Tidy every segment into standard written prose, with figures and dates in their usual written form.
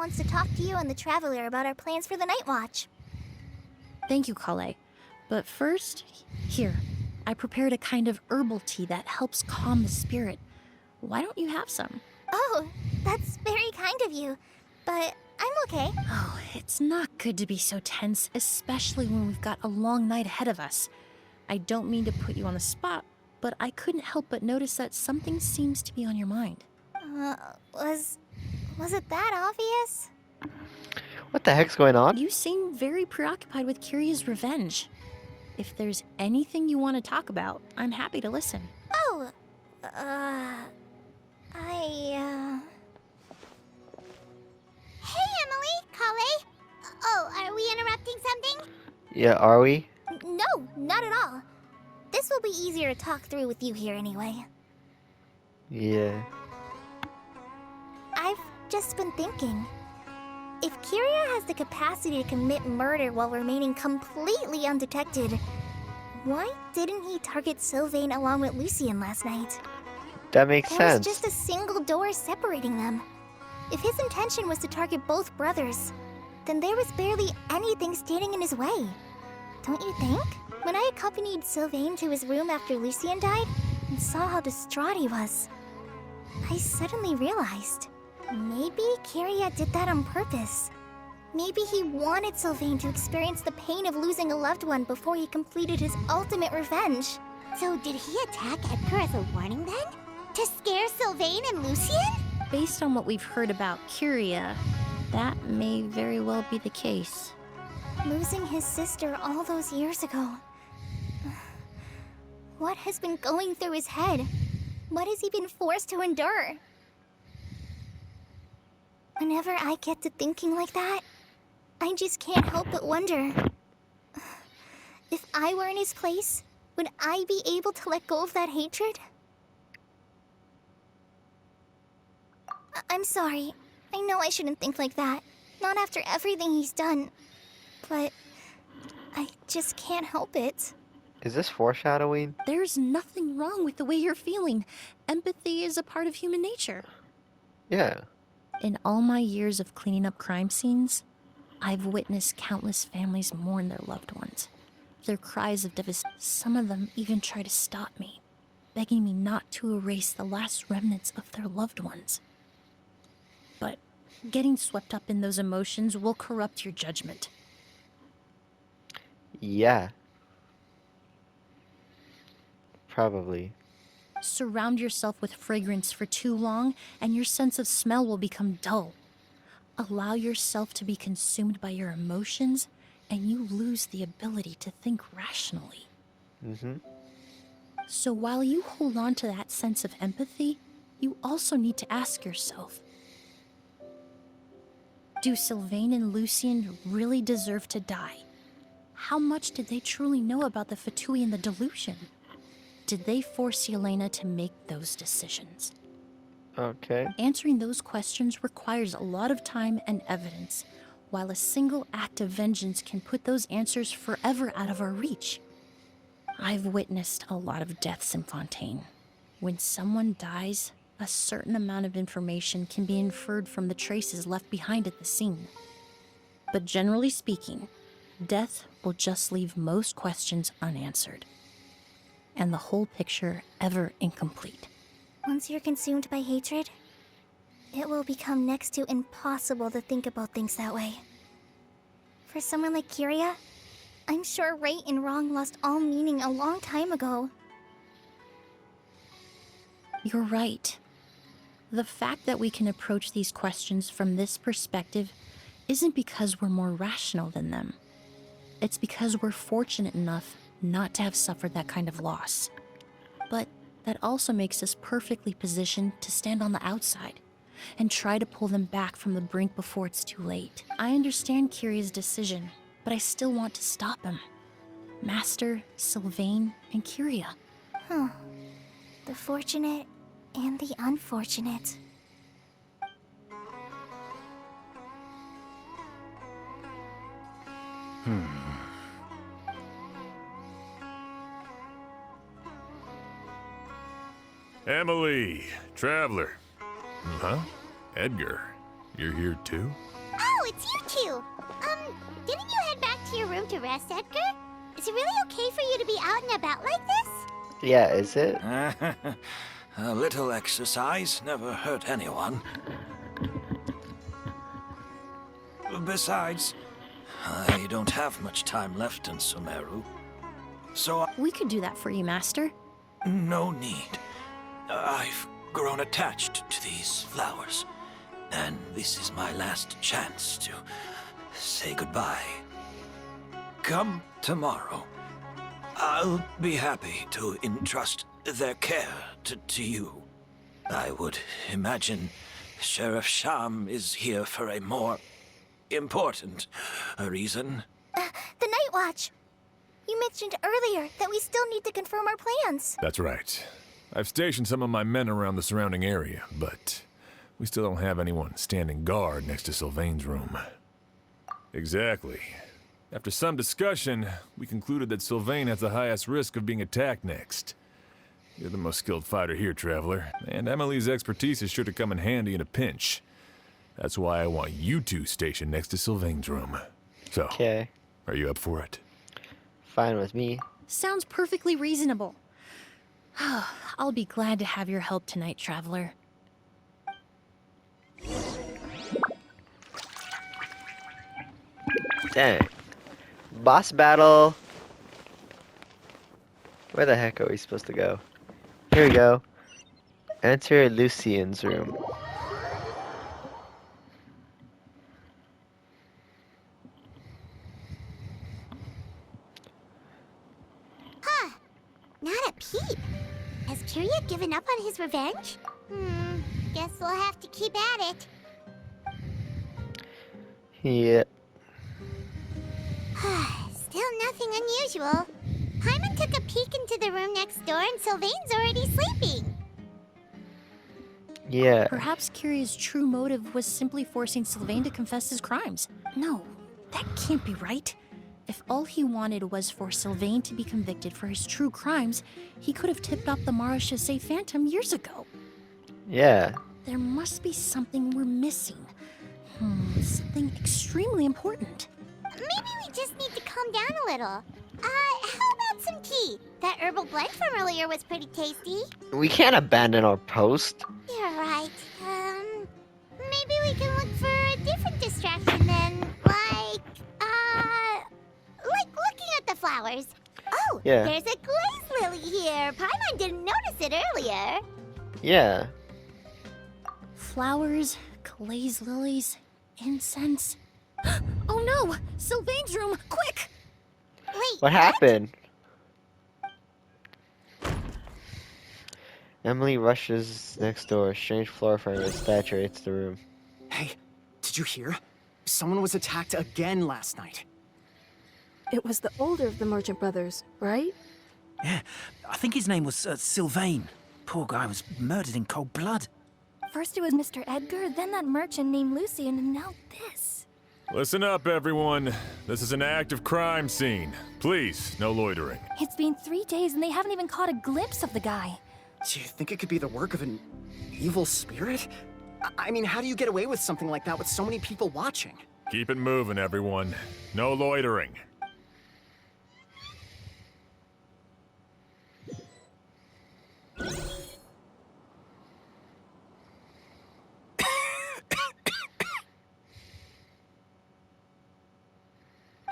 wants to talk to you and the Traveler about our plans for the Night Watch. Thank you, Kale. But first, here, I prepared a kind of herbal tea that helps calm the spirit. Why don't you have some? Oh, that's very kind of you, but I'm okay. Oh, it's not good to be so tense, especially when we've got a long night ahead of us. I don't mean to put you on the spot, but I couldn't help but notice that something seems to be on your mind. Was it that obvious? What the heck's going on? You seem very preoccupied with Kiria's revenge. If there's anything you want to talk about, I'm happy to listen. Oh, Hey, Emily, Kale. Oh, are we interrupting something? Yeah, are we? No, not at all. This will be easier to talk through with you here anyway. Yeah. I've just been thinking. If Kiria has the capacity to commit murder while remaining completely undetected, why didn't he target Sylvain along with Lucien last night? That makes There sense. was just a single door separating them. If his intention was to target both brothers, then there was barely anything standing in his way. Don't you think? When I accompanied Sylvain to his room after Lucien died and saw how distraught he was, I suddenly realized maybe Kiria did that on purpose. Maybe he wanted Sylvain to experience the pain of losing a loved one before he completed his ultimate revenge. So did he attack Edgar as a warning then? To scare Sylvain and Lucien? Based on what we've heard about Kiria, that may very well be the case. Losing his sister all those years ago. What has been going through his head? What has he been forced to endure? Whenever I get to thinking like that, I just can't help but wonder. If I were in his place, would I be able to let go of that hatred? I'm sorry. I know I shouldn't think like that. Not after everything he's done. But I just can't help it. Is this foreshadowing? There's nothing wrong with the way you're feeling. Empathy is a part of human nature. Yeah. In all my years of cleaning up crime scenes, I've witnessed countless families mourn their loved ones. Their cries of devastation. Some of them even try to stop me, begging me not to erase the last remnants of their loved ones. But getting swept up in those emotions will corrupt your judgment. Yeah. Probably. Surround yourself with fragrance for too long, and your sense of smell will become dull. Allow yourself to be consumed by your emotions, and you lose the ability to think rationally. Mm-hmm. So while you hold on to that sense of empathy, you also need to ask yourself, do Sylvain and Lucien really deserve to die? How much did they truly know about the Fatui and the delusion? Did they force Yelena to make those decisions? Okay. Answering those questions requires a lot of time and evidence, while a single act of vengeance can put those answers forever out of our reach. I've witnessed a lot of deaths in Fontaine. When someone dies, a certain amount of information can be inferred from the traces left behind at the scene. But generally speaking, death will just leave most questions unanswered, and the whole picture ever incomplete. Once you're consumed by hatred, it will become next to impossible to think about things that way. For someone like Kiria, I'm sure right and wrong lost all meaning a long time ago. You're right. The fact that we can approach these questions from this perspective isn't because we're more rational than them. It's because we're fortunate enough not to have suffered that kind of loss. But that also makes us perfectly positioned to stand on the outside and try to pull them back from the brink before it's too late. I understand Kiria's decision, but I still want to stop him. Master, Sylvain, and Kiria. The fortunate and the unfortunate. Emily, Traveler. Huh? Edgar. You're here too? Oh, it's you two! Didn't you head back to your room to rest, Edgar? Is it really okay for you to be out and about like this? Yeah, is it? A little exercise never hurt anyone. Besides, I don't have much time left in Sumeru. So We could do that for you, Master. no need. I've grown attached to these flowers, and this is my last chance to say goodbye. Come tomorrow. I'll be happy to entrust their care to you. I would imagine Sheriff Sham is here for a more important reason. The Night Watch! You mentioned earlier that we still need to confirm our plans. That's right. I've stationed some of my men around the surrounding area, but we still don't have anyone standing guard next to Sylvain's room. Exactly. After some discussion, we concluded that Sylvain has the highest risk of being attacked next. You're the most skilled fighter here, Traveler, and Emily's expertise is sure to come in handy in a pinch. That's why I want you two stationed next to Sylvain's room. So, Okay. are you up for it? Fine with me. Sounds perfectly reasonable. I'll be glad to have your help tonight, Traveler. Dang. Boss battle. Where the heck are we supposed to go? Here we go. Enter Lucian's room. Not a peep. Has Kirya given up on his revenge? Guess we'll have to keep at it. Yeah. Still nothing unusual. Paimon took a peek into the room next door and Sylvain's already sleeping. Yeah. Perhaps Kiria's true motive was simply forcing Sylvain to confess his crimes. No, that can't be right. If all he wanted was for Sylvain to be convicted for his true crimes, he could have tipped off the Marechaussee Phantom years ago. Yeah. There must be something we're missing. Something extremely important. Maybe we just need to calm down a little. How about some tea? That herbal blend from earlier was pretty tasty. We can't abandon our post. You're right. Maybe we can look for a different distraction then, like looking at the flowers. Oh, Yeah. there's a glaze lily here. Paimon didn't notice it earlier. Yeah. Flowers, glaze lilies, incense. Oh no! Sylvain's room! Quick! Wait, What happened? Emily rushes next door. A strange floor framer saturates the room. Hey, did you hear? Someone was attacked again last night. It was the older of the merchant brothers, right? Yeah, I think his name was Sylvain. Poor guy was murdered in cold blood. First it was Mr. Edgar, then that merchant named Lucian, and now this. Listen up, everyone. This is an active crime scene. Please, no loitering. It's been 3 days and they haven't even caught a glimpse of the guy. Do you think it could be the work of an evil spirit? I mean, how do you get away with something like that with so many people watching? Keep it moving, everyone. No loitering.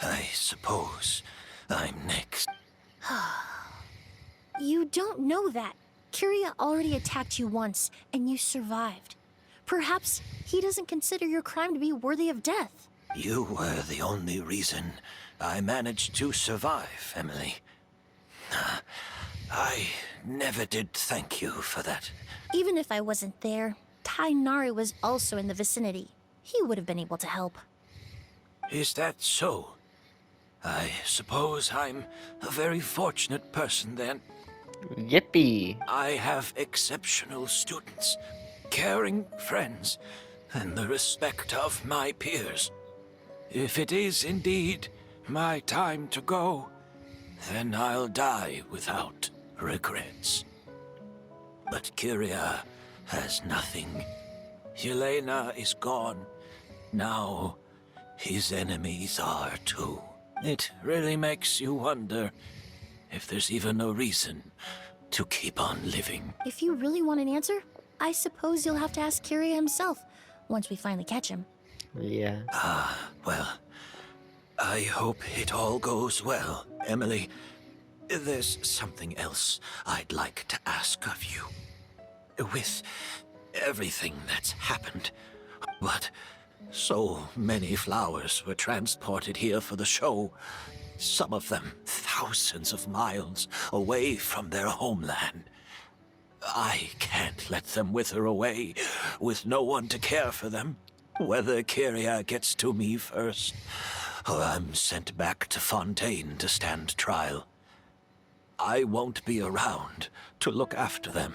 I suppose I'm next. You don't know that. Kiria already attacked you once, and you survived. Perhaps he doesn't consider your crime to be worthy of death. You were the only reason I managed to survive, Emily. I never did thank you for that. Even if I wasn't there, Tainari was also in the vicinity. He would have been able to help. Is that so? I suppose I'm a very fortunate person then. Yippee. I have exceptional students, caring friends, and the respect of my peers. If it is indeed my time to go, then I'll die without regrets. But Kiria has nothing. Yelena is gone, now his enemies are too. It really makes you wonder if there's even a reason to keep on living. If you really want an answer, I suppose you'll have to ask Kyria himself once we finally catch him. Yeah. Well, I hope it all goes well. Emily, there's something else I'd like to ask of you. With everything that's happened, but so many flowers were transported here for the show. Some of them thousands of miles away from their homeland. I can't let them wither away with no one to care for them. Whether Kyria gets to me first, or I'm sent back to Fontaine to stand trial, I won't be around to look after them.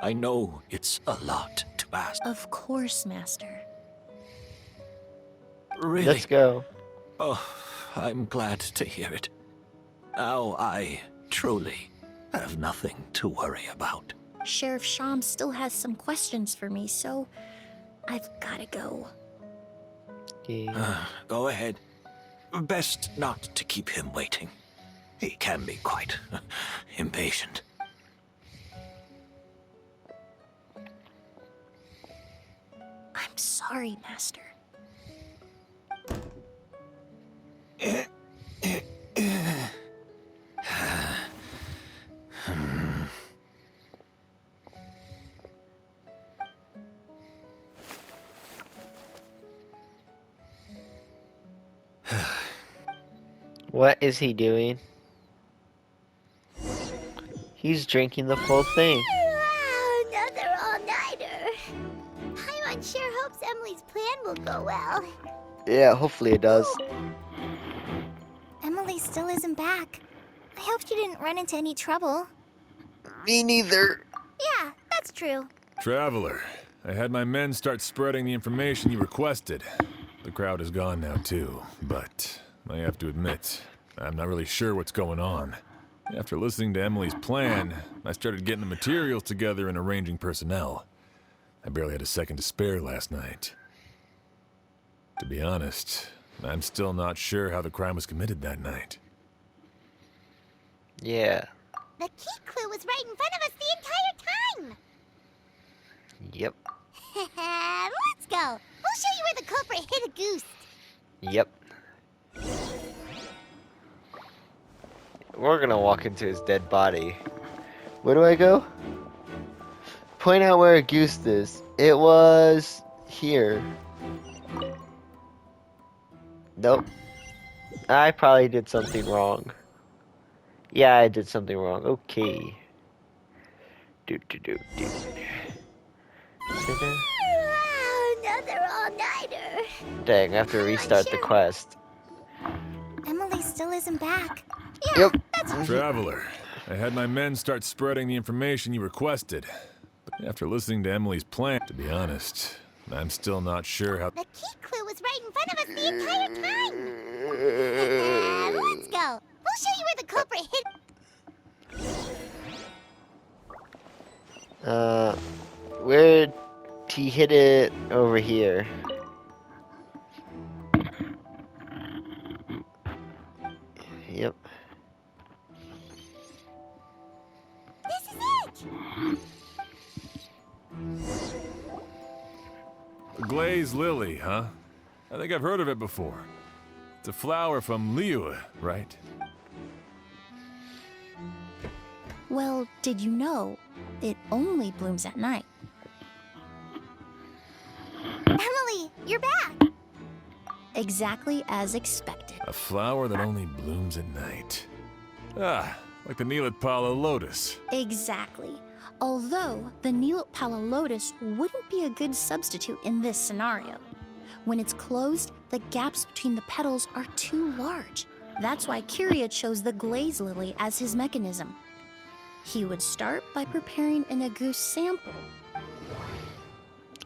I know it's a lot to ask. Of course, Master. Really? Let's go. Oh, I'm glad to hear it. Now I truly have nothing to worry about. Sheriff Sham still has some questions for me, so I've gotta go. Yeah. Go ahead. Best not to keep him waiting. He can be quite impatient. I'm sorry, Master. What is he doing? He's drinking the full thing. Wow, another all-nighter. Paimon sure hopes Emily's plan will go well. Yeah, hopefully it does. Emily still isn't back. I hope she didn't run into any trouble. Me neither. Yeah, that's true. Traveler, I had my men start spreading the information you requested. The crowd is gone now too, but I have to admit, I'm not really sure what's going on. After listening to Emily's plan, I started getting the materials together and arranging personnel. I barely had a second to spare last night. To be honest, I'm still not sure how the crime was committed that night. Yeah. The key clue was right in front of us the entire time. Yep. Let's go. We'll show you where the culprit hid a goose. Yep. We're gonna walk into his dead body. Where do I go? Point out where a goose is. It was here. Nope. I probably did something wrong. Yeah, I did something wrong. Okay. Do. Wow, another all-nighter. Dang, I have to restart the quest. Emily still isn't back. Yeah, Yep. that's Traveler, I had my men start spreading the information you requested. But after listening to Emily's plan, to be honest, I'm still not sure how... The key clue was right in front of us the entire time. Let's go. We'll show you where the culprit hid. Where'd he hit it? Over here. Yep. This is it. The glazed lily, huh? I think I've heard of it before. It's a flower from Liyue, right? Well, did you know it only blooms at night? Emily, you're back. Exactly as expected. A flower that only blooms at night. Ah, like the Neelitpala lotus. Exactly. Although the Neelitpala lotus wouldn't be a good substitute in this scenario. When it's closed, the gaps between the petals are too large. That's why Kyria chose the glaze lily as his mechanism. He would start by preparing an Agoose sample.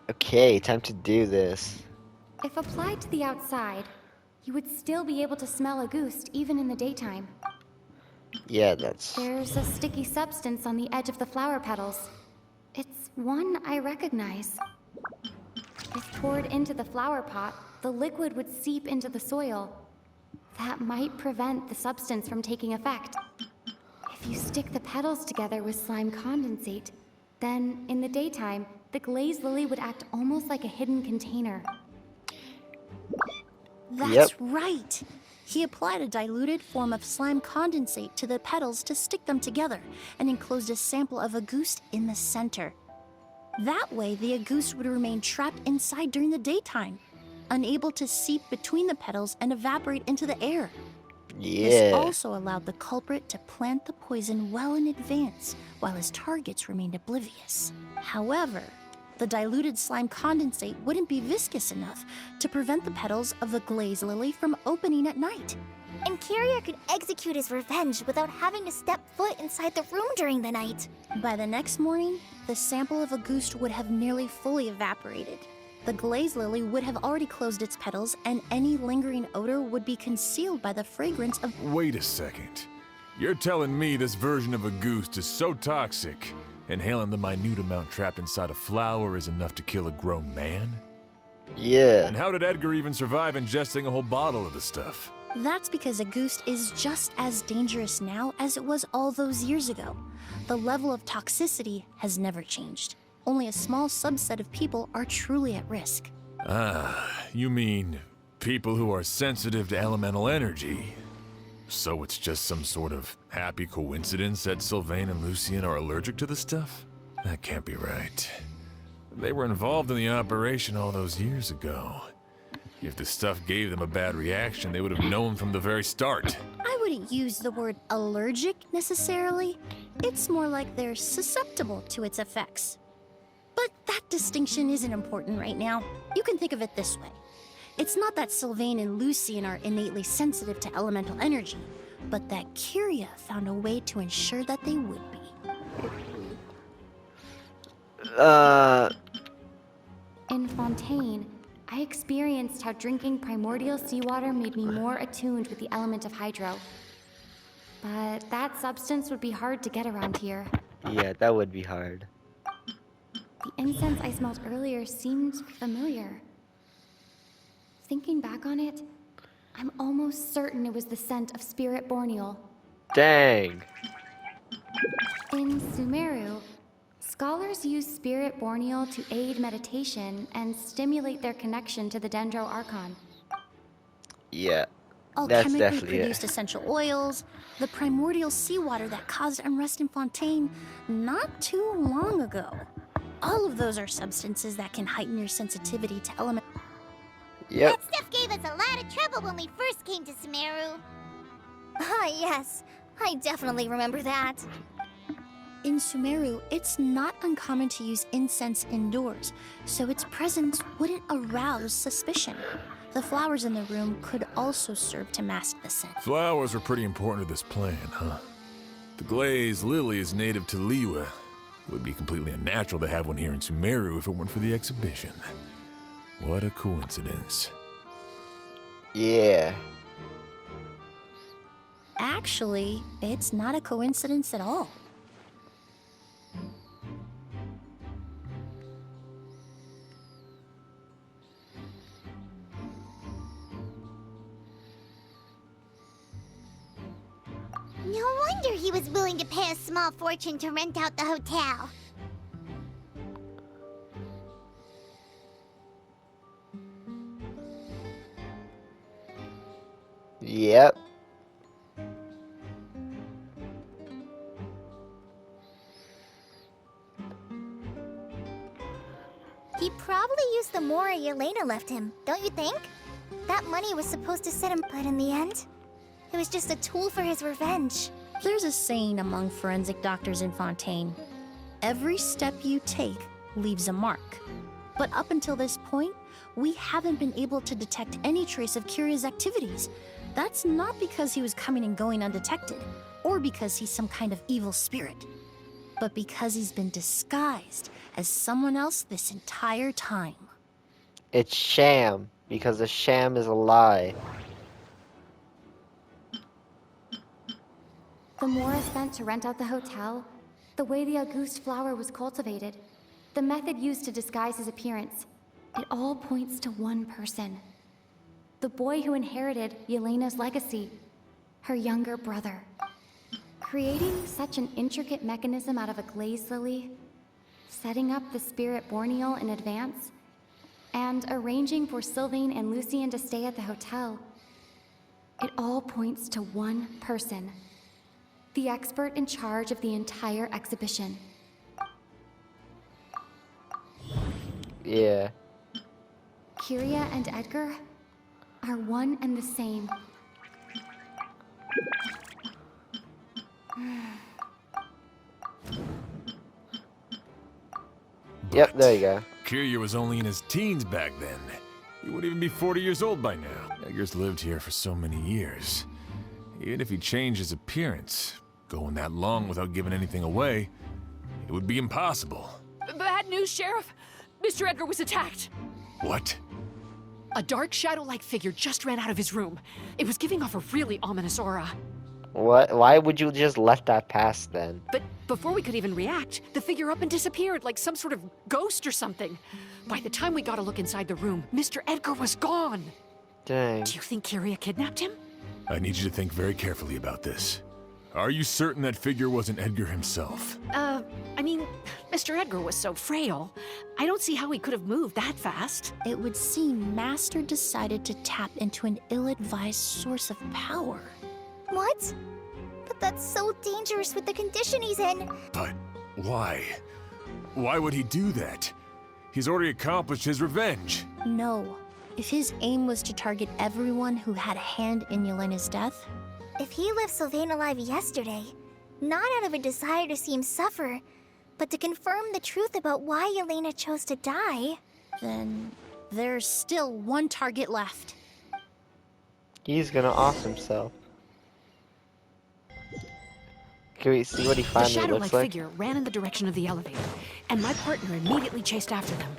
Okay, time to do this. If applied to the outside, you would still be able to smell a goose even in the daytime. Yeah, that's... There's a sticky substance on the edge of the flower petals. It's one I recognize. If poured into the flower pot, the liquid would seep into the soil. That might prevent the substance from taking effect. If you stick the petals together with slime condensate, then in the daytime, the glazed lily would act almost like a hidden container. That's right. He applied a diluted form of slime condensate to the petals to stick them together and enclosed a sample of agoost in the center. That way, the agoost would remain trapped inside during the daytime, unable to seep between the petals and evaporate into the air. This also allowed the culprit to plant the poison well in advance, while his targets remained oblivious. However, the diluted slime condensate wouldn't be viscous enough to prevent the petals of the glaze lily from opening at night. And Carrier could execute his revenge without having to step foot inside the room during the night. By the next morning, the sample of agoost would have nearly fully evaporated. The glaze lily would have already closed its petals, and any lingering odor would be concealed by the fragrance of— Wait a second. You're telling me this version of agoost is so toxic, inhaling the minute amount trapped inside a flower is enough to kill a grown man? Yeah. And how did Edgar even survive ingesting a whole bottle of the stuff? That's because agoost is just as dangerous now as it was all those years ago. The level of toxicity has never changed. Only a small subset of people are truly at risk. Ah, you mean people who are sensitive to elemental energy. So it's just some sort of happy coincidence that Sylvain and Lucien are allergic to the stuff? That can't be right. They were involved in the operation all those years ago. If the stuff gave them a bad reaction, they would have known from the very start. I wouldn't use the word allergic necessarily. It's more like they're susceptible to its effects. But that distinction isn't important right now. You can think of it this way. It's not that Sylvain and Lucien are innately sensitive to elemental energy, but that Kyria found a way to ensure that they would be. In Fontaine, I experienced how drinking primordial seawater made me more attuned with the element of hydro. But that substance would be hard to get around here. Yeah, that would be hard. The incense I smelled earlier seemed familiar. Thinking back on it, I'm almost certain it was the scent of Spirit Borneal. Dang. In Sumeru, scholars use Spirit Borneal to aid meditation and stimulate their connection to the Dendro Archon. Yeah. That's Alchemically definitely produced essential oils, the primordial seawater that caused unrest in Fontaine not too long ago. All of those are substances that can heighten your sensitivity to element. Yep. That stuff gave us a lot of trouble when we first came to Sumeru. Ah, yes. I definitely remember that. In Sumeru, it's not uncommon to use incense indoors, so its presence wouldn't arouse suspicion. The flowers in the room could also serve to mask the scent. Flowers were pretty important to this plan, huh? The glazed lily is native to Liyue. It would be completely unnatural to have one here in Sumeru if it weren't for the exhibition. What a coincidence. Yeah. Actually, it's not a coincidence at all. No wonder he was willing to pay a small fortune to rent out the hotel. Yep. He probably used the Mora Yelena left him, don't you think? That money was supposed to set him, but in the end, it was just a tool for his revenge. There's a saying among forensic doctors in Fontaine: every step you take leaves a mark. But up until this point, we haven't been able to detect any trace of Kyria's activities. That's not because he was coming and going undetected, or because he's some kind of evil spirit, but because he's been disguised as someone else this entire time. It's sham, because the sham is a lie. The Mora spent to rent out the hotel, the way the Auguste flower was cultivated, the method used to disguise his appearance. It all points to one person. The boy who inherited Yelena's legacy, her younger brother. Creating such an intricate mechanism out of a glaze lily, setting up the spirit Borneal in advance, and arranging for Sylvain and Lucien to stay at the hotel. It all points to one person. The expert in charge of the entire exhibition. Yeah. Kyria and Edgar are one and the same. Yep, there you go. Kyria was only in his teens back then. He wouldn't even be 40 years old by now. Edgar's lived here for so many years. Even if he changed his appearance, going that long without giving anything away, it would be impossible. Bad news, Sheriff. Mr. Edgar was attacked. What? A dark shadow-like figure just ran out of his room. It was giving off a really ominous aura. What? Why would you just let that pass then? But before we could even react, the figure up and disappeared like some sort of ghost or something. By the time we got a look inside the room, Mr. Edgar was gone. Dang. Do you think Kyria kidnapped him? I need you to think very carefully about this. Are you certain that figure wasn't Edgar himself? I mean, Mr. Edgar was so frail. I don't see how he could have moved that fast. It would seem Master decided to tap into an ill-advised source of power. What? But that's so dangerous with the condition he's in. But why? Why would he do that? He's already accomplished his revenge. No. If his aim was to target everyone who had a hand in Yelena's death, If he left Sylvain alive yesterday, not out of a desire to see him suffer, but to confirm the truth about why Yelena chose to die, then there's still one target left. He's gonna off himself. Can we see what he The finally shadow-like looks like? figure ran in the direction of the elevator, and my partner immediately chased after them.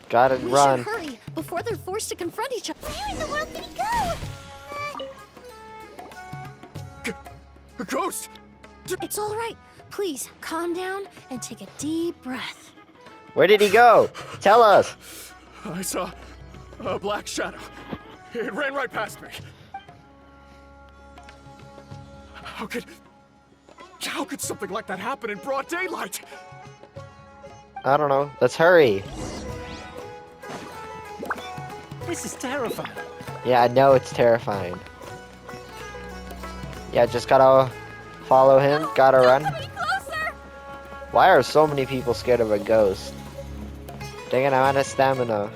Gotta We run. should hurry before they're forced to confront each other. where in the world did he go? A ghost! It's all right. Please, calm down and take a deep breath. Where did he go? Tell us. I saw a black shadow. It ran right past me. How could something like that happen in broad daylight? I don't know. Let's hurry. This is terrifying. Yeah, I know it's terrifying. Yeah, just gotta follow him. Gotta run. Why are so many people scared of a ghost? Dang it, I'm out of stamina.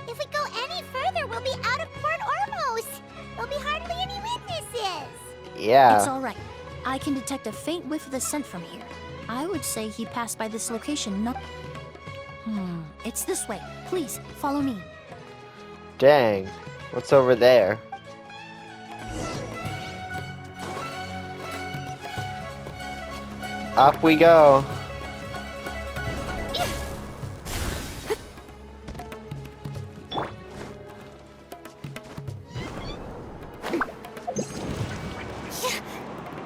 If we go any further, we'll be out of port almost. There'll be hardly any witnesses. Yeah. It's all right. I can detect a faint whiff of the scent from here. I would say he passed by this location not... It's this way. Please, follow me. Dang. What's over there? Up we go.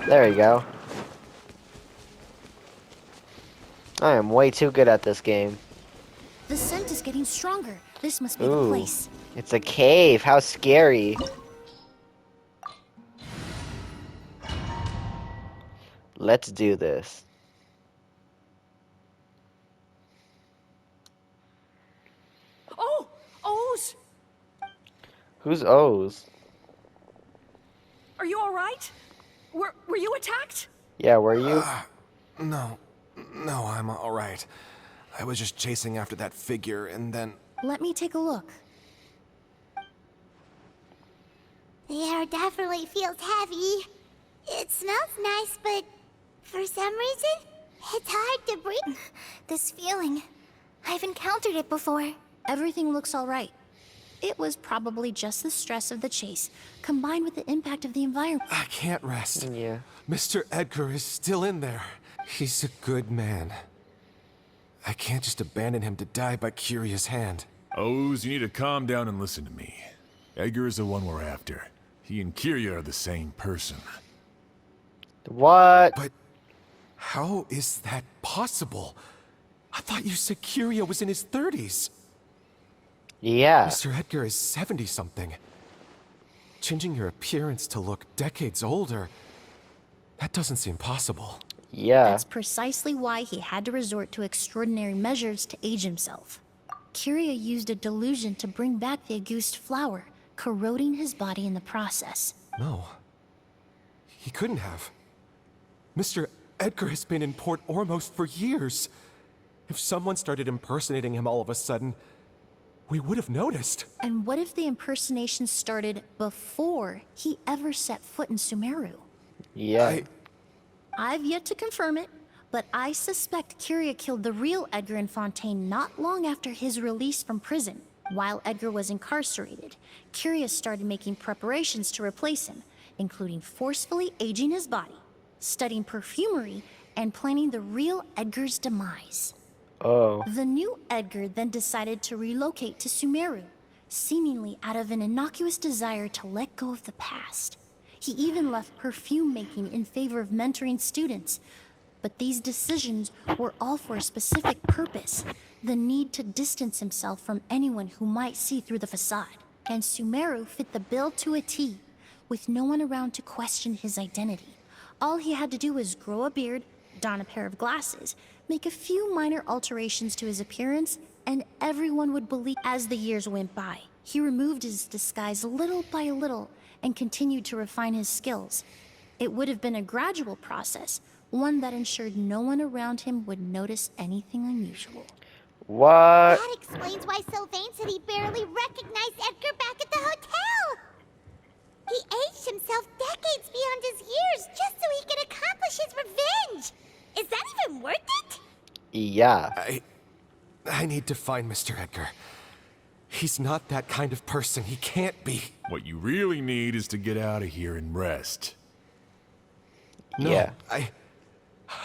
There you go. I am way too good at this game. The scent is getting stronger. This must be the Ooh, place. it's a cave. How scary. Let's do this. Oh! O's! Who's O's? Are you alright? Were you attacked? Yeah, were you? No, I'm all right. I was just chasing after that figure, and then... Let me take a look. The air definitely feels heavy. It smells nice, but for some reason, it's hard to breathe. This feeling, I've encountered it before. Everything looks all right. It was probably just the stress of the chase, combined with the impact of the environment. I can't rest. Yeah. Mr. Edgar is still in there. He's a good man. I can't just abandon him to die by Kyria's hand. O's, you need to calm down and listen to me. Edgar is the one we're after. He and Kiria are the same person. What? But how is that possible? I thought you said Kiria was in his 30s. Yeah. Mr. Edgar is 70-something. Changing your appearance to look decades older, that doesn't seem possible. Yeah. That's precisely why he had to resort to extraordinary measures to age himself. Kiria used a delusion to bring back the Auguste flower, corroding his body in the process. No. He couldn't have. Mr. Edgar has been in Port Ormos for years. If someone started impersonating him all of a sudden, we would have noticed. And what if the impersonation started before he ever set foot in Sumeru? Yeah. I've yet to confirm it, but I suspect Kiria killed the real Edgar Infantine not long after his release from prison. While Edgar was incarcerated, Kiria started making preparations to replace him, including forcefully aging his body, studying perfumery, and planning the real Edgar's demise. Oh. The new Edgar then decided to relocate to Sumeru, seemingly out of an innocuous desire to let go of the past. He even left perfume making in favor of mentoring students. But these decisions were all for a specific purpose: the need to distance himself from anyone who might see through the facade. And Sumeru fit the bill to a T, with no one around to question his identity. All he had to do was grow a beard, don a pair of glasses, make a few minor alterations to his appearance, and everyone would believe. As the years went by, he removed his disguise little by little and continued to refine his skills. It would have been a gradual process, one that ensured no one around him would notice anything unusual. What? That explains why Sylvain said he barely recognized Edgar back at the hotel. He aged himself decades beyond his years just so he could accomplish his revenge. Is that even worth it? Yeah. I need to find Mr. Edgar. He's not that kind of person. He can't be. What you really need is to get out of here and rest. No, Yeah.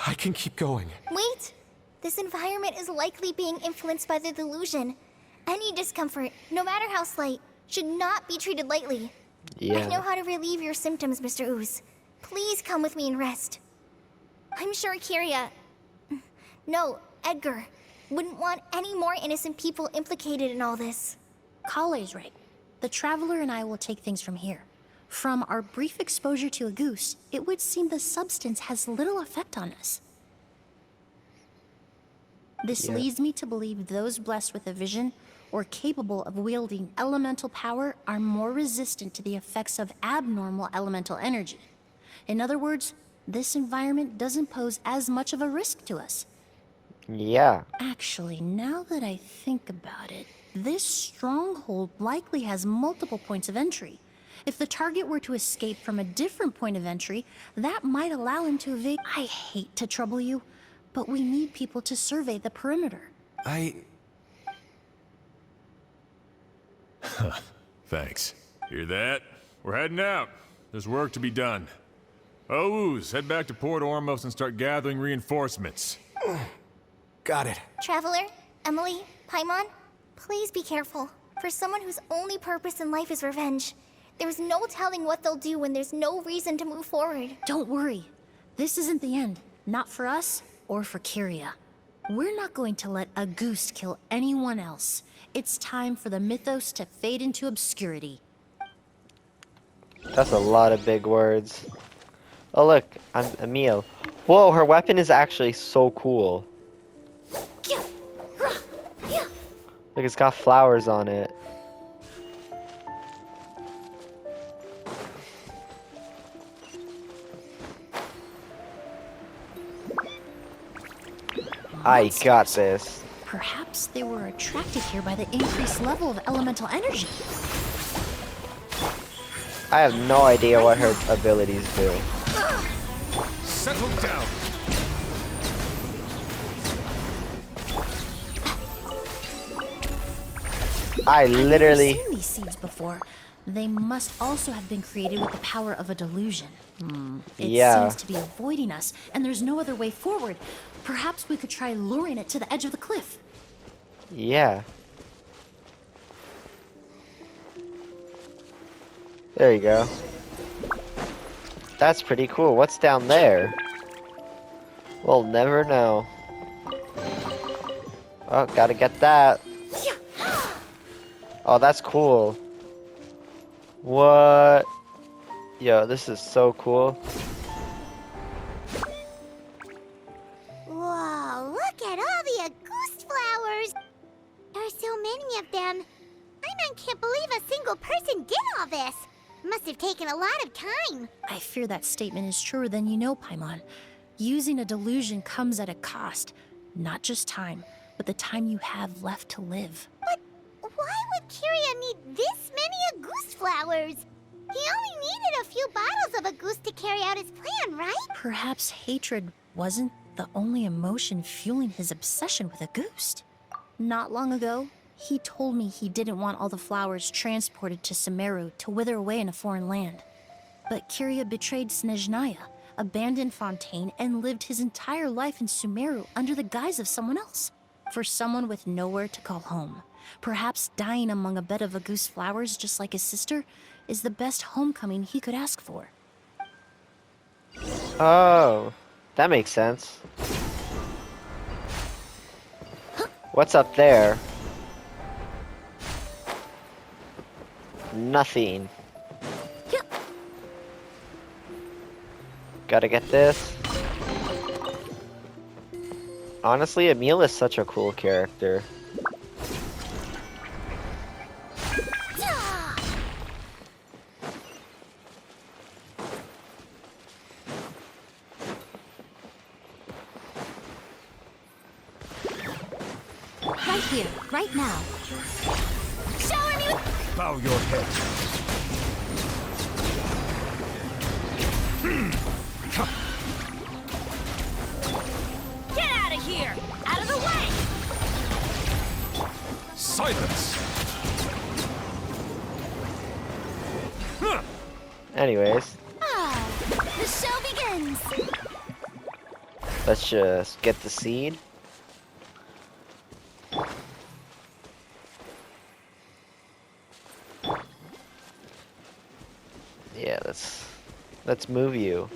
I can keep going. Wait! This environment is likely being influenced by the delusion. Any discomfort, no matter how slight, should not be treated lightly. Yeah. I know how to relieve your symptoms, Mr. Ooze. Please come with me and rest. I'm sure Kiria... No, Edgar wouldn't want any more innocent people implicated in all this. Kale's right. The Traveler and I will take things from here. From our brief exposure to a goose, it would seem the substance has little effect on us. This leads me to believe those blessed with a vision or capable of wielding elemental power are more resistant to the effects of abnormal elemental energy. In other words, this environment doesn't pose as much of a risk to us. Yeah. Actually, now that I think about it, this stronghold likely has multiple points of entry. If the target were to escape from a different point of entry, that might allow him to evade. I hate to trouble you, but we need people to survey the perimeter. Thanks. Hear that? We're heading out. There's work to be done. Ooze, head back to Port Ormos and start gathering reinforcements. Got it. Traveler, Emily, Paimon, please be careful. For someone whose only purpose in life is revenge, there's no telling what they'll do when there's no reason to move forward. Don't worry. This isn't the end. Not for us or for Kiria. We're not going to let a goose kill anyone else. It's time for the mythos to fade into obscurity. That's a lot of big words. Oh look, I'm Emil. Whoa, her weapon is actually so cool. Look, it's got flowers on it. I got this. Perhaps they were attracted here by the increased level of elemental energy. I have no idea what her abilities do. Settle down. I literally... I've never seen these seeds before. They must also have been created with the power of a delusion. It seems to be avoiding us, and there's no other way forward. Perhaps we could try luring it to the edge of the cliff. Yeah. There you go. That's pretty cool. What's down there? We'll never know. Oh, gotta get that. Oh, that's cool. What? Yo, this is so cool. Whoa, look at all the Auguste flowers! There are so many of them. I can't believe a single person did all this. Must have taken a lot of time. I fear that statement is truer than you know, Paimon. Using a delusion comes at a cost. Not just time, but the time you have left to live. But why would Kiria need this many Auguste flowers? He only needed a few bottles of Auguste to carry out his plan, right? Perhaps hatred wasn't the only emotion fueling his obsession with Auguste. Not long ago, he told me he didn't want all the flowers transported to Sumeru to wither away in a foreign land. But Kiria betrayed Snezhnaya, abandoned Fontaine, and lived his entire life in Sumeru under the guise of someone else. For someone with nowhere to call home, perhaps dying among a bed of Auguste flowers just like his sister is the best homecoming he could ask for. Oh, that makes sense. What's up there? Nothing. Gotta get this. Honestly, Emil is such a cool character. Right here, right now. Shower me Bow your head. Get out of here! Out of the way! Silence! Anyways, The show begins! let's just get the seed. Yeah, let's move you.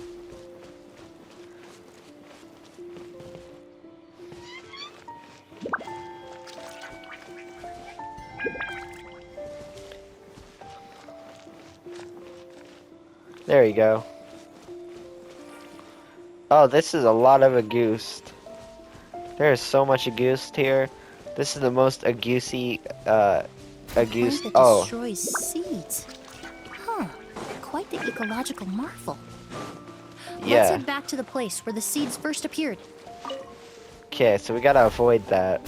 There you go. Oh, this is a lot of Auguste. There is so much Auguste here. This is the most Augusty, Auguste. Plant that Oh, destroys seeds. Huh. Quite the ecological marvel. Let's yeah. head back to the place where the seeds first appeared. Okay, so we gotta avoid that.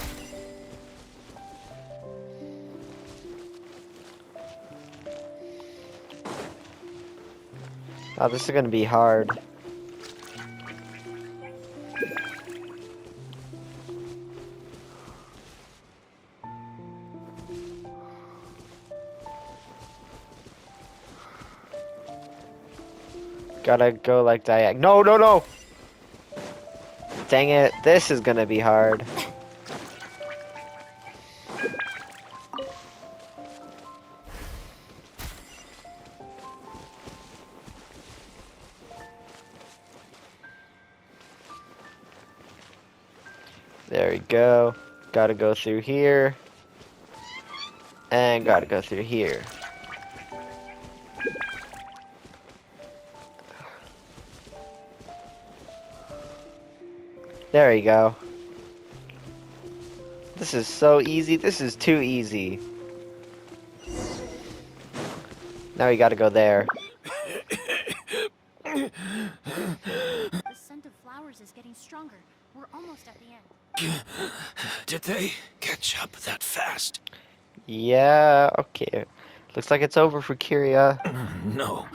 Oh, this is gonna be hard. Gotta go like diag. No, no, no! Dang it, this is gonna be hard. There we go. Gotta go through here. And gotta go through here. There we go. This is so easy. This is too easy. Now we gotta go there. The scent of flowers is getting stronger. We're almost at the end. Did they catch up that fast? Yeah, okay. Looks like it's over for Kiria. No.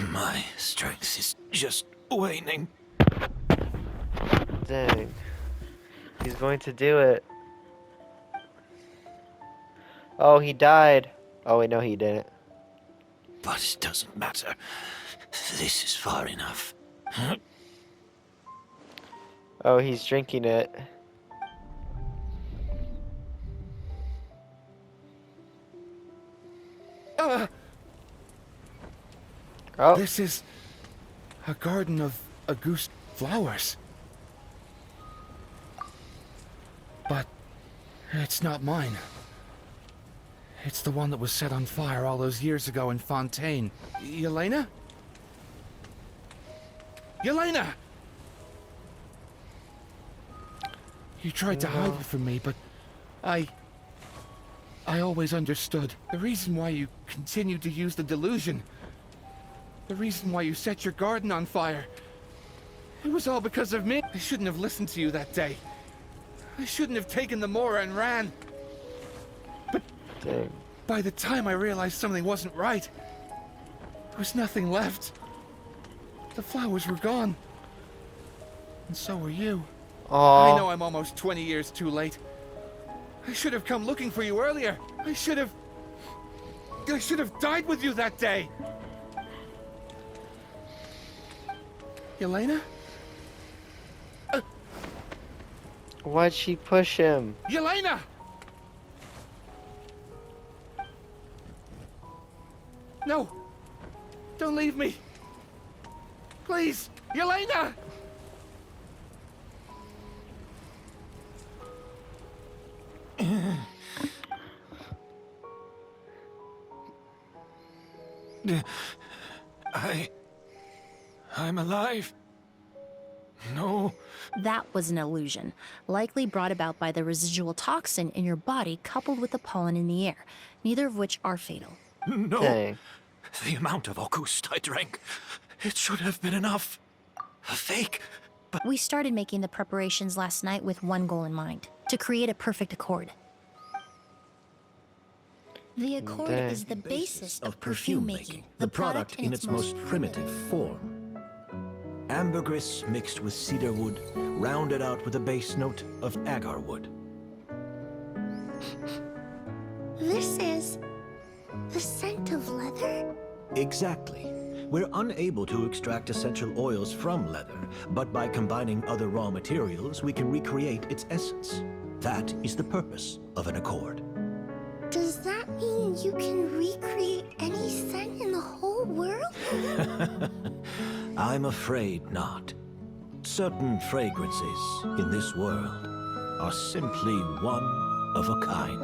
My strength is just waning. Dang. He's going to do it. Oh, he died. Oh, wait, no, he didn't. But it doesn't matter. This is far enough. Oh, he's drinking it. Oh. This is a garden of Auguste flowers. But it's not mine. It's the one that was set on fire all those years ago in Fontaine. Yelena? Yelena! You tried to hide it from me, but I always understood. The reason why you continued to use the delusion, the reason why you set your garden on fire, it was all because of me. I shouldn't have listened to you that day. I shouldn't have taken the Mora and ran. But by the time I realized something wasn't right, there was nothing left. The flowers were gone. And so were you. Aww. I know I'm almost 20 years too late. I should have come looking for you earlier. I should have died with you that day. Yelena? Why'd she push him? Yelena! No! Don't leave me! Please! Yelena! I'm alive. No. That was an illusion, likely brought about by the residual toxin in your body coupled with the pollen in the air, neither of which are fatal. No. Dang. The amount of Auguste I drank, it should have been enough. A fake. But We started making the preparations last night with one goal in mind, to create a perfect accord. The accord Dang. is the basis of perfume making, the product in its most primitive form. Ambergris mixed with cedar wood, rounded out with a base note of agar wood. This is the scent of leather? Exactly. We're unable to extract essential oils from leather, but by combining other raw materials, we can recreate its essence. That is the purpose of an accord. Does that mean you can recreate any scent in the whole world? I'm afraid not. Certain fragrances in this world are simply one of a kind.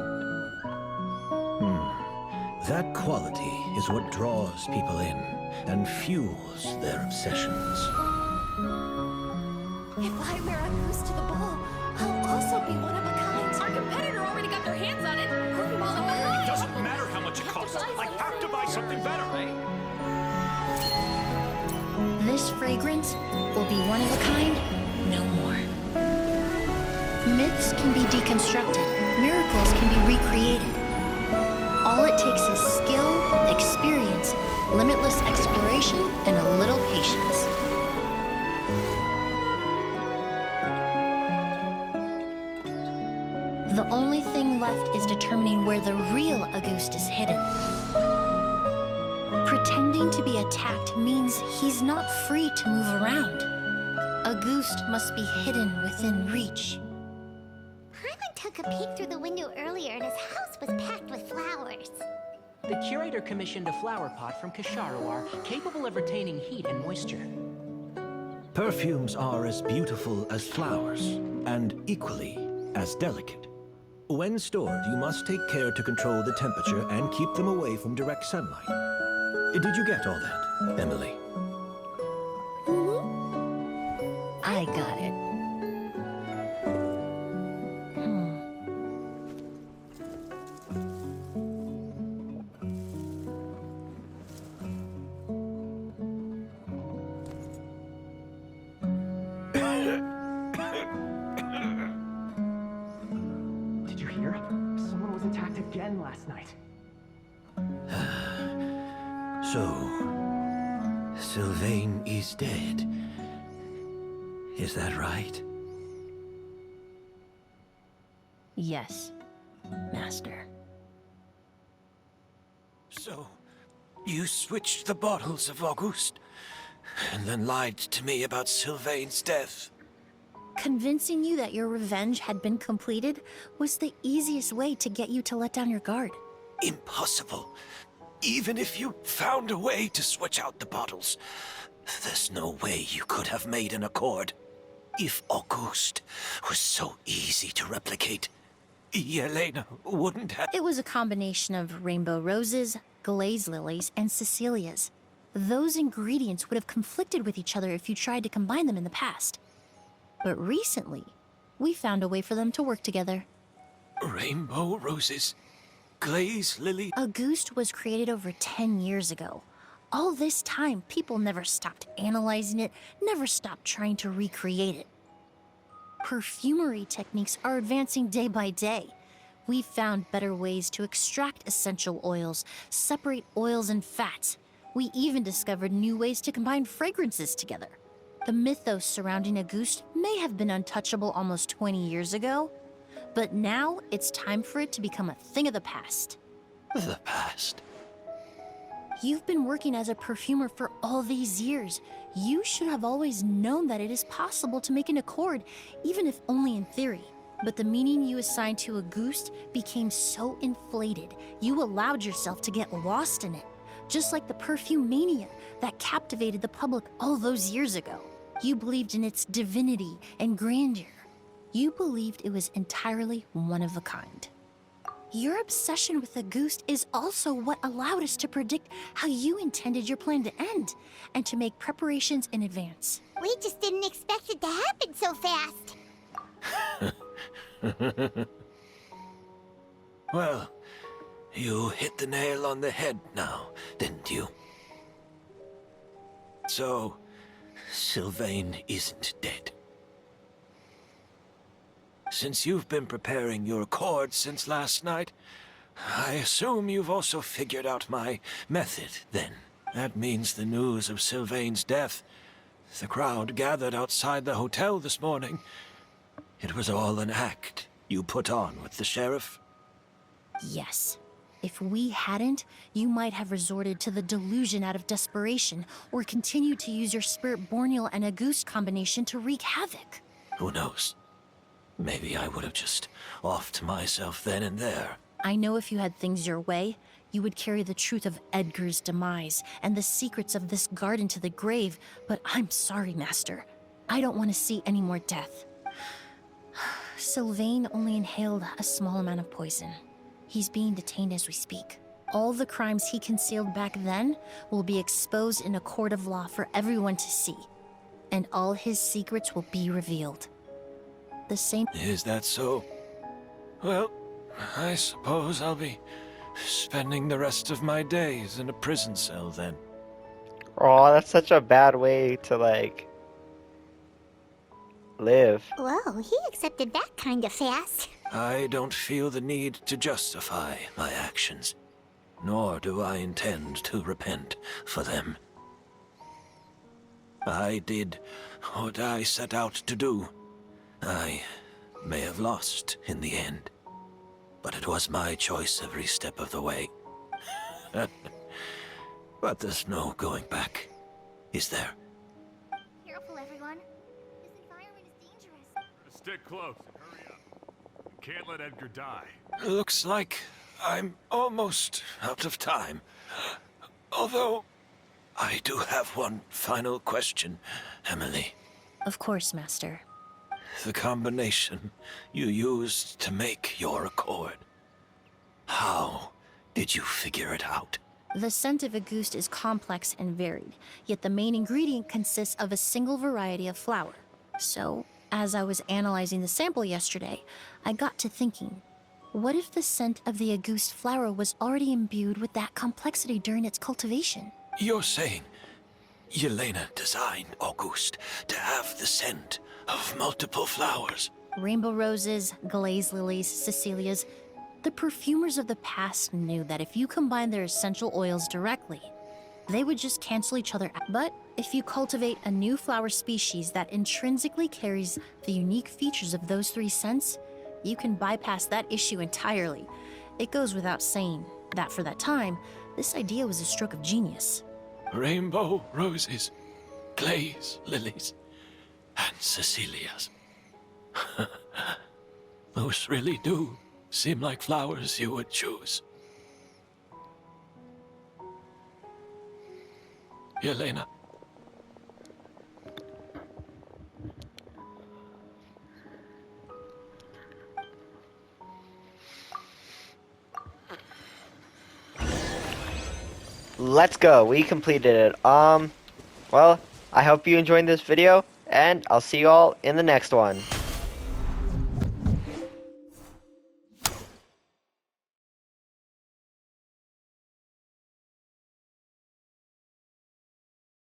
That quality is what draws people in and fuels their obsessions. If I wear a goose to the ball, I'll also be one of a kind. Our competitor already got their hands on it. It doesn't matter how much it costs. I have to buy something better. This fragrance will be one of a kind, no more. Myths can be deconstructed, miracles can be recreated. All it takes is skill, experience, limitless exploration, and a little patience. The only thing left is determining where the real Auguste is hidden. Pretending to be attacked means he's not free to move around. Auguste must be hidden within reach. Paimon took a peek through the window earlier and his house was packed with flowers. The curator commissioned a flower pot from Kasharawar, capable of retaining heat and moisture. Perfumes are as beautiful as flowers, and equally as delicate. When stored, you must take care to control the temperature and keep them away from direct sunlight. Did you get all that, Emily? I got it. Did you hear? Someone was attacked again last night. So, Sylvain is dead. Is that right? Yes, Master. So, you switched the bottles of Auguste, and then lied to me about Sylvain's death. Convincing you that your revenge had been completed was the easiest way to get you to let down your guard. Impossible. Even if you found a way to switch out the bottles, there's no way you could have made an accord. If Auguste was so easy to replicate, Yelena wouldn't have... It was a combination of rainbow roses, glaze lilies, and Cecilias. Those ingredients would have conflicted with each other if you tried to combine them in the past. But recently, we found a way for them to work together. Rainbow roses, glaze lily... Auguste was created over 10 years ago. All this time, people never stopped analyzing it, never stopped trying to recreate it. Perfumery techniques are advancing day by day. We've found better ways to extract essential oils, separate oils and fats. We even discovered new ways to combine fragrances together. The mythos surrounding Auguste may have been untouchable almost 20 years ago, but now it's time for it to become a thing of the past. The past? You've been working as a perfumer for all these years. You should have always known that it is possible to make an accord, even if only in theory. But the meaning you assigned to Auguste became so inflated, you allowed yourself to get lost in it. Just like the perfume mania that captivated the public all those years ago. You believed in its divinity and grandeur. You believed it was entirely one of a kind. Your obsession with Auguste is also what allowed us to predict how you intended your plan to end, and to make preparations in advance. We just didn't expect it to happen so fast. Well, you hit the nail on the head now, didn't you? So, Sylvain isn't dead. Since you've been preparing your accord since last night, I assume you've also figured out my method, then. That means the news of Sylvain's death. The crowd gathered outside the hotel this morning. It was all an act you put on with the sheriff? Yes. If we hadn't, you might have resorted to the delusion out of desperation, or continued to use your Spirit Borneal and Auguste combination to wreak havoc. Who knows? Maybe I would have just offed myself then and there. I know if you had things your way, you would carry the truth of Edgar's demise and the secrets of this garden to the grave, but I'm sorry, Master. I don't want to see any more death. Sylvain only inhaled a small amount of poison. He's being detained as we speak. All the crimes he concealed back then will be exposed in a court of law for everyone to see, and all his secrets will be revealed. The same... Is that so? Well, I suppose I'll be spending the rest of my days in a prison cell then. Oh, that's such a bad way to, like, live. Whoa, he accepted that kind of fast. I don't feel the need to justify my actions, nor do I intend to repent for them. I did what I set out to do. I may have lost in the end, but it was my choice every step of the way. But there's no going back, is there? Careful, everyone. This environment is dangerous. Stick close and hurry up. You can't let Edgar die. Looks like I'm almost out of time. Although, I do have one final question, Emily. Of course, Master. The combination you used to make your accord. How did you figure it out? The scent of Auguste is complex and varied, yet the main ingredient consists of a single variety of flower. So, as I was analyzing the sample yesterday, I got to thinking, what if the scent of the Auguste flower was already imbued with that complexity during its cultivation? You're saying Yelena designed Auguste to have the scent of multiple flowers? Rainbow roses, glaze lilies, Cecilias. The perfumers of the past knew that if you combine their essential oils directly, they would just cancel each other out. But if you cultivate a new flower species that intrinsically carries the unique features of those three scents, you can bypass that issue entirely. It goes without saying that for that time, this idea was a stroke of genius. Rainbow roses, glaze lilies, and Cecilias. Those really do seem like flowers you would choose. Yelena. Let's go. We completed it. Well, I hope you enjoyed this video, and I'll see you all in the next one.